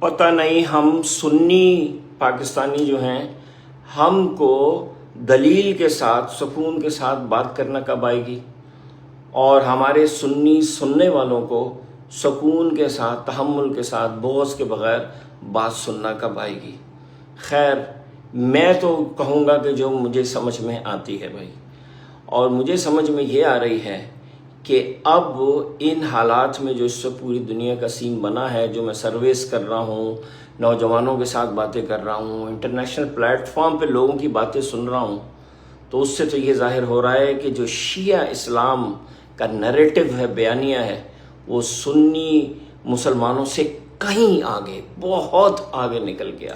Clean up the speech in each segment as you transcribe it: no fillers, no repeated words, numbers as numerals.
پتہ نہیں ہم سنی پاکستانی جو ہیں ہم کو دلیل کے ساتھ سکون کے ساتھ بات کرنا کب آئے گی، اور ہمارے سنی سننے والوں کو سکون کے ساتھ تحمل کے ساتھ بغض کے بغیر بات سننا کب آئے گی۔ خیر، میں تو کہوں گا کہ جو مجھے سمجھ میں آتی ہے بھائی، اور مجھے سمجھ میں یہ آ رہی ہے کہ اب ان حالات میں جو اس سے پوری دنیا کا سین بنا ہے، جو میں سرویز کر رہا ہوں، نوجوانوں کے ساتھ باتیں کر رہا ہوں، انٹرنیشنل پلیٹ فارم پہ لوگوں کی باتیں سن رہا ہوں، تو اس سے تو یہ ظاہر ہو رہا ہے کہ جو شیعہ اسلام کا نیریٹو ہے، بیانیہ ہے، وہ سنی مسلمانوں سے کہیں آگے، بہت آگے نکل گیا۔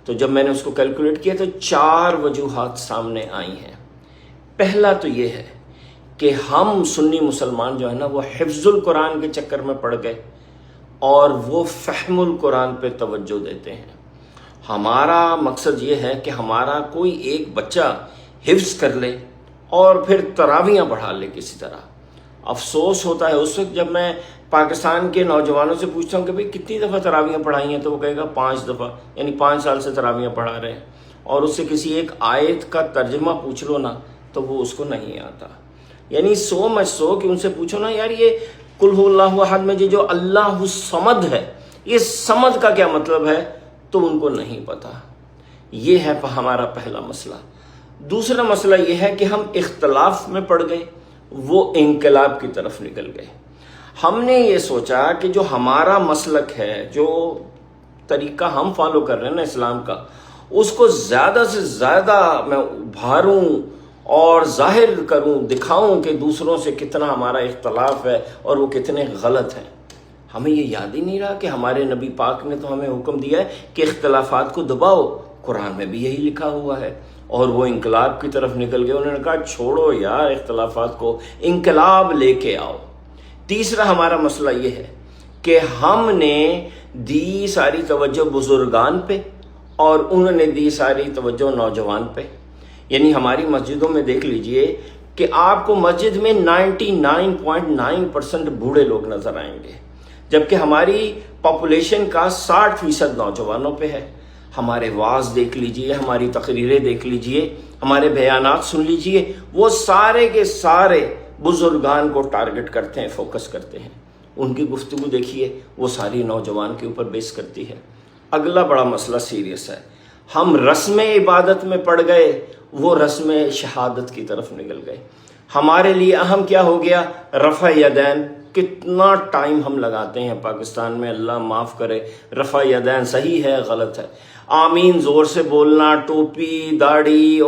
تو جب میں نے اس کو کیلکولیٹ کیا تو 4 وجوہات سامنے آئی ہیں۔ پہلا تو یہ ہے کہ ہم سنی مسلمان جو ہے نا، وہ حفظ القرآن کے چکر میں پڑ گئے اور وہ فہم القرآن پہ توجہ دیتے ہیں۔ ہمارا مقصد یہ ہے کہ ہمارا کوئی ایک بچہ حفظ کر لے اور پھر تراویحاں پڑھا لے کسی طرح۔ افسوس ہوتا ہے اس وقت جب میں پاکستان کے نوجوانوں سے پوچھتا ہوں کہ بھئی کتنی دفعہ تراویحاں پڑھائی ہیں، تو وہ کہے گا 5 دفعہ، یعنی 5 سال سے تراویحاں پڑھا رہے ہیں، اور اس سے کسی ایک آیت کا ترجمہ پوچھ لو نا تو وہ اس کو نہیں آتا۔ یعنی سو مچ سو کہ ان سے پوچھو نا یار یہ قل هو اللہ احد میں جو اللہ الصمد ہے، یہ صمد کا کیا مطلب ہے، تو ان کو نہیں پتا۔ یہ ہے ہمارا پہلا مسئلہ۔ دوسرا مسئلہ یہ ہے کہ ہم اختلاف میں پڑ گئے، وہ انقلاب کی طرف نکل گئے۔ ہم نے یہ سوچا کہ جو ہمارا مسلک ہے، جو طریقہ ہم فالو کر رہے ہیں نا اسلام کا، اس کو زیادہ سے زیادہ میں ابھاروں اور ظاہر کروں، دکھاؤں کہ دوسروں سے کتنا ہمارا اختلاف ہے اور وہ کتنے غلط ہیں۔ ہمیں یہ یاد ہی نہیں رہا کہ ہمارے نبی پاک نے تو ہمیں حکم دیا ہے کہ اختلافات کو دباؤ، قرآن میں بھی یہی لکھا ہوا ہے، اور وہ انقلاب کی طرف نکل گئے۔ انہوں نے کہا چھوڑو یار اختلافات کو، انقلاب لے کے آؤ۔ تیسرا ہمارا مسئلہ یہ ہے کہ ہم نے دی ساری توجہ بزرگان پہ اور انہوں نے دی ساری توجہ نوجوان پہ۔ یعنی ہماری مسجدوں میں دیکھ لیجئے کہ آپ کو مسجد میں 99.9% بوڑھے لوگ نظر آئیں گے، جبکہ ہماری پاپولیشن کا 60% نوجوانوں پہ ہے۔ ہمارے وعظ دیکھ لیجئے، ہماری تقریریں دیکھ لیجئے، ہمارے بیانات سن لیجئے، وہ سارے کے سارے بزرگان کو ٹارگٹ کرتے ہیں، فوکس کرتے ہیں۔ ان کی گفتگو دیکھیے، وہ ساری نوجوان کے اوپر بیس کرتی ہے۔ اگلا بڑا مسئلہ سیریس ہے، ہم رسم عبادت میں پڑ گئے، وہ رسم شہادت کی طرف نکل گئے۔ ہمارے لیے اہم کیا ہو گیا؟ رفع یدین۔ کتنا ٹائم ہم لگاتے ہیں پاکستان میں، اللہ معاف کرے، رفع یدین صحیح ہے غلط ہے، آمین زور سے بولنا، ٹوپی داڑھی،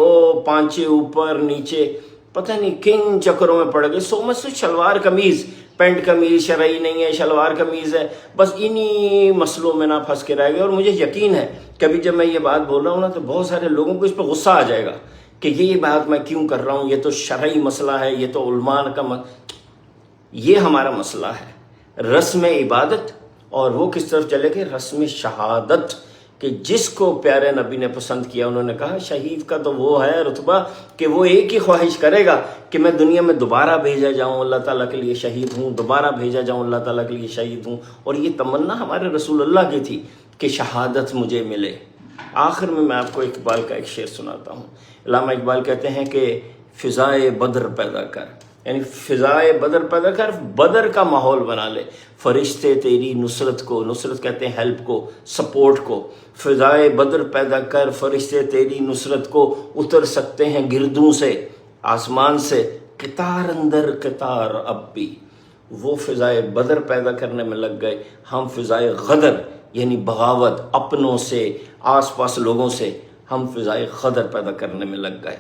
پانچے اوپر نیچے، پتہ نہیں کن چکروں میں پڑ گئے۔ سو مچ شلوار قمیض، پینٹ قمیض شرعی نہیں ہے، شلوار قمیض ہے، بس انہی مسئلوں میں نہ پھنس کے رہ گئے۔ اور مجھے یقین ہے کبھی جب میں یہ بات بول رہا ہوں نا تو بہت سارے لوگوں کو اس پہ غصہ آ جائے گا کہ یہ بات میں کیوں کر رہا ہوں، یہ تو شرعی مسئلہ ہے، یہ تو علماء کا یہ ہمارا مسئلہ ہے رسم عبادت، اور وہ کس طرف چلے گئے؟ رسم شہادت، کہ جس کو پیارے نبی نے پسند کیا، انہوں نے کہا شہید کا تو وہ ہے رتبہ کہ وہ ایک ہی خواہش کرے گا کہ میں دنیا میں دوبارہ بھیجا جاؤں، اللہ تعالیٰ کے لیے شہید ہوں، دوبارہ بھیجا جاؤں، اللہ تعالیٰ کے لیے شہید ہوں۔ اور یہ تمنا ہمارے رسول اللہ کی تھی کہ شہادت مجھے ملے۔ آخر میں آپ کو اقبال کا ایک شعر سناتا ہوں۔ علامہ اقبال کہتے ہیں کہ فضائے بدر پیدا کر، یعنی فضائے بدر پیدا کر، بدر کا ماحول بنا لے، فرشتے تیری نصرت کو، نصرت کہتے ہیں ہیلپ کو، سپورٹ کو، فضائے بدر پیدا کر، فرشتے تیری نصرت کو، اتر سکتے ہیں گردوں سے، آسمان سے، قطار اندر قطار اب بھی۔ وہ فضائے بدر پیدا کرنے میں لگ گئے، ہم فضائے غدر یعنی بغاوت، اپنوں سے، آس پاس لوگوں سے، ہم فضائے غدر پیدا کرنے میں لگ گئے۔